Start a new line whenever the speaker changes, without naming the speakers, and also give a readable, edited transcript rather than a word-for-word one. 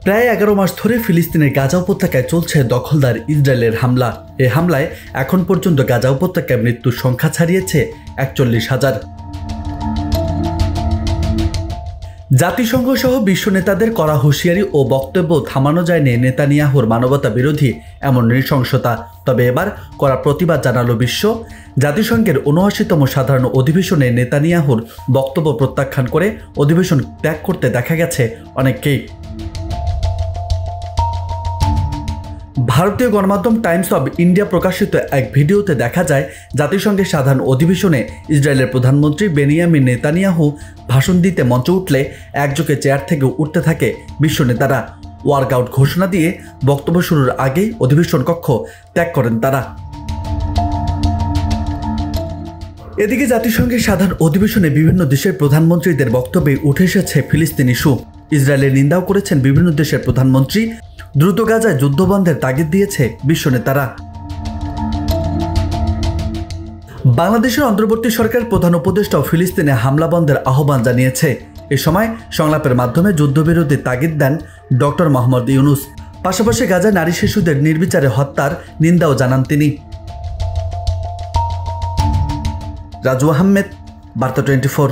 প্রায় 11 মাস ধরে ফিলিস্তিনের গাজা উপত্যকায় চলছে দখলদার ইসরায়েলের হামলা। এই হামলায় এখন পর্যন্ত গাজা উপত্যকায় মৃত্যুর সংখ্যা ছাড়িয়েছে 41,000। জাতিসংঘ সহ বিশ্ব নেতাদের করা হুঁশিয়ারি ও বক্তব্য থামানো যায়নি নেতানিয়াহুর মানবতা বিরোধী এমন নৃশংসতা। তবে এবার করা প্রতিবাদ জানালো বিশ্ব। জাতিসংঘের ৭৯তম সাধারণ অধিবেশনে নেতানিয়াহুর বক্তব্য প্রত্যাখ্যান করে অধিবেশন ত্যাগ করতে দেখা গেছে অনেককেই। ভারতীয় গণমাধ্যম টাইমস অব ইন্ডিয়া প্রকাশিত এক ভিডিওতে দেখা যায় জাতিসংঘের সাধারণ অধিবেশনে ইসরায়েলের প্রধানমন্ত্রী বেনিয়ামিন নেতানিয়াহু ভাষণ দিতে মঞ্চে উঠলে একযোগে চেয়ার থেকে উঠতে থাকে বিশ্ব নেতারা। ওয়ার্কআউট ঘোষণা দিয়ে বক্তব্য শুরুর আগেই অধিবেশন কক্ষ ত্যাগ করেন তারা। এদিকে জাতিসংঘের সাধারণ অধিবেশনে বিভিন্ন দেশের প্রধানমন্ত্রীদের বক্তব্যে উঠে এসেছে ফিলিস্তিন ইস্যু। ইসরায়েলের নিন্দাও করেছেন বিভিন্ন দেশের প্রধানমন্ত্রী। দ্রুত গাজায় যুদ্ধবন্ধের তাগিদ দিয়েছে বিশ্ব নেতারা। বাংলাদেশের অন্তর্বর্তী সরকার প্রধান উপদেষ্টাও ফিলিস্তিনে হামলা বন্ধের আহ্বান জানিয়েছে। এ সময় সংলাপের মাধ্যমে যুদ্ধবিরোধী তাগিদ দেন ডক্টর মোহাম্মদ ইউনুস। পাশাপাশি গাজায় নারী শিশুদের নির্বিচারে হত্যার নিন্দাও জানান তিনি। রাজু আহমেদ, বার্তা 24।